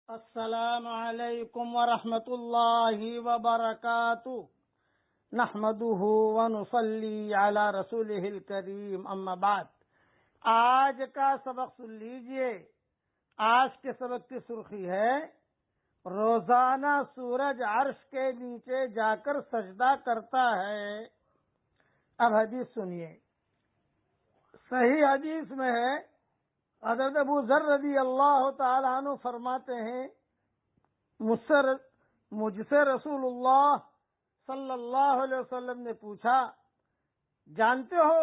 السلام علیکم ورحمۃ اللہ وبرکاتہ نحمده ونصلی علی رسولہ الکریم اما بعد۔ آج کا سبق سن لیجئے۔ آج کے سبق کی سرخی ہے روزانہ سورج عرش کے نیچے جا کر سجدہ کرتا ہے۔ اب حدیث سنیے۔ صحیح حدیث میں ہے، حضرت ابو ذر رضی اللہ تعالیٰ عنہ فرماتے ہیں، مجھ سے رسول اللہ صلی اللہ علیہ وسلم نے پوچھا، جانتے ہو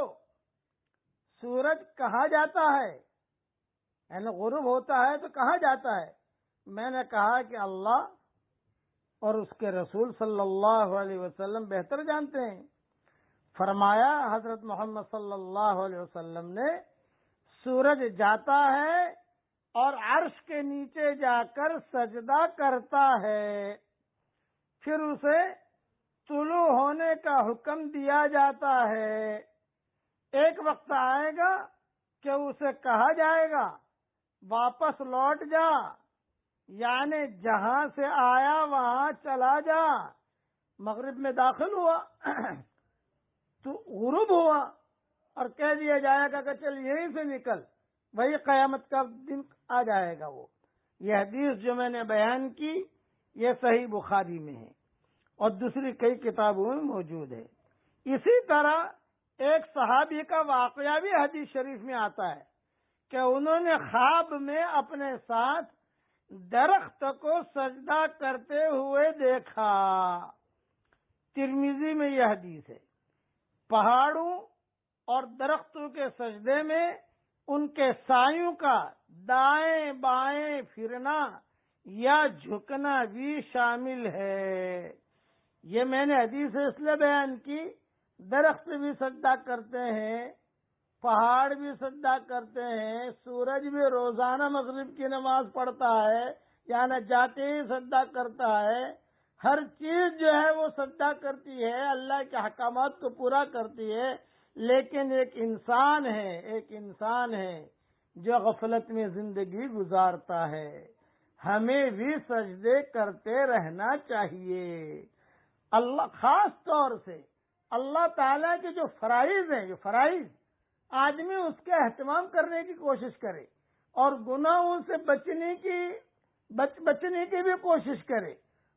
سورج کہاں جاتا ہے؟ یعنی غروب ہوتا ہے تو کہاں جاتا ہے؟ میں نے کہا کہ اللہ اور اس کے رسول صلی اللہ علیہ وسلم بہتر جانتے ہیں۔ فرمایا حضرت محمد صلی اللہ علیہ وسلم نے، سورج جاتا ہے اور عرش کے نیچے جا کر سجدہ کرتا ہے، پھر اسے طلوع ہونے کا حکم دیا جاتا ہے۔ ایک وقت آئے گا کہ اسے کہا جائے گا واپس لوٹ جا، یعنی جہاں سے آیا وہاں چلا جا۔ مغرب میں داخل ہوا تو غروب ہوا اور کہہ دیا جائے گا کہ چل یہیں سے نکل، وہی قیامت کا دن آ جائے گا۔ وہ یہ حدیث جو میں نے بیان کی یہ صحیح بخاری میں ہے اور دوسری کئی کتابوں میں موجود ہے۔ اسی طرح ایک صحابی کا واقعہ بھی حدیث شریف میں آتا ہے کہ انہوں نے خواب میں اپنے ساتھ درخت کو سجدہ کرتے ہوئے دیکھا۔ ترمذی میں یہ حدیث ہے۔ پہاڑوں اور درختوں کے سجدے میں ان کے سایوں کا دائیں بائیں پھرنا یا جھکنا بھی شامل ہے۔ یہ میں نے حدیث اس لیے بیان کی، درخت بھی سجدہ کرتے ہیں، پہاڑ بھی سجدہ کرتے ہیں، سورج بھی روزانہ مغرب کی نماز پڑھتا ہے، یعنی جاتے ہی سجدہ کرتا ہے۔ ہر چیز جو ہے وہ سجدہ کرتی ہے، اللہ کے احکامات کو پورا کرتی ہے، لیکن ایک انسان ہے جو غفلت میں زندگی گزارتا ہے۔ ہمیں بھی سجدے کرتے رہنا چاہیے۔ اللہ خاص طور سے اللہ تعالیٰ کے جو فرائض ہیں، آدمی اس کے اہتمام کرنے کی کوشش کرے اور گناہوں سے بچنے کی بھی کوشش کرے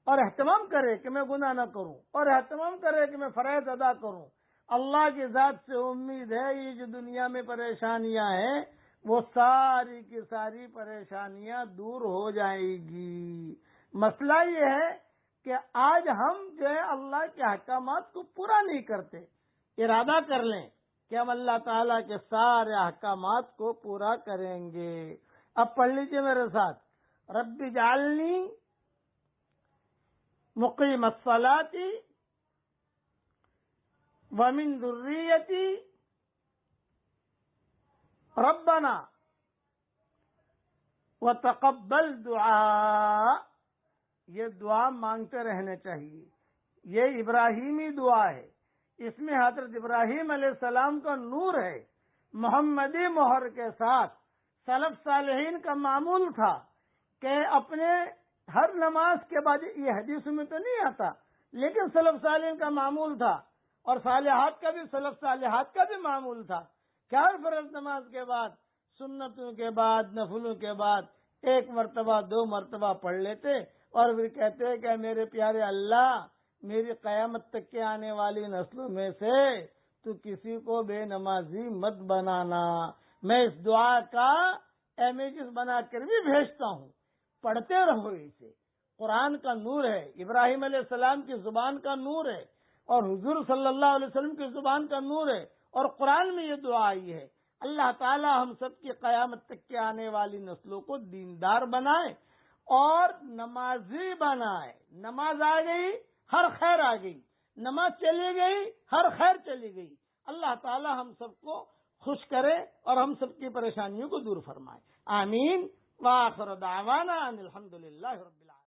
اور اہتمام کرے کہ میں گناہ نہ کروں، اور اہتمام کرے کہ میں فرائض ادا کروں۔ اللہ کی ذات سے امید ہے یہ جو دنیا میں پریشانیاں ہیں وہ ساری کی ساری پریشانیاں دور ہو جائیں گی۔ مسئلہ یہ ہے کہ آج ہم جو ہے اللہ کے احکامات کو پورا نہیں کرتے۔ ارادہ کر لیں کہ ہم اللہ تعالیٰ کے سارے احکامات کو پورا کریں گے۔ اب پڑھ لیجئے میرے ساتھ، رب اجعلنی مقیم الصلاۃ ومن ذریتی ربنا وتقبل دعا۔ یہ دعا مانگتے رہنے چاہیے۔ یہ ابراہیمی دعا ہے، اس میں حضرت ابراہیم علیہ السلام کا نور ہے۔ محمدی مہر کے ساتھ سلف صالحین کا معمول تھا کہ اپنے ہر نماز کے بعد، یہ حدیث میں تو نہیں آتا لیکن سلف صالحین کا معمول تھا، اور سلف صالحات کا بھی معمول تھا کہ ہر فرض نماز کے بعد، سنتوں کے بعد، نفلوں کے بعد ایک مرتبہ 2 مرتبہ پڑھ لیتے اور پھر کہتے کہ میرے پیارے اللہ، میری قیامت تک کے آنے والی نسلوں میں سے تو کسی کو بے نمازی مت بنانا۔ میں اس دعا کا امیجز بنا کر بھی بھیجتا ہوں، پڑھتے رہو اسے۔ قرآن کا نور ہے، ابراہیم علیہ السلام کی زبان کا نور ہے، اور حضور صلی اللہ علیہ وسلم کی زبان کا نور ہے، اور قرآن میں یہ دعا آئی ہے۔ اللہ تعالی ہم سب کی قیامت تک کے آنے والی نسلوں کو دیندار بنائے اور نمازی بنائے۔ نماز آ گئی، ہر خیر آ گئی، نماز چلی گئی، ہر خیر چلی گئی۔ اللہ تعالی ہم سب کو خوش کرے اور ہم سب کی پریشانیوں کو دور فرمائے۔ آمین۔ وآخر دعوانا ان الحمدللہ رب العالمین۔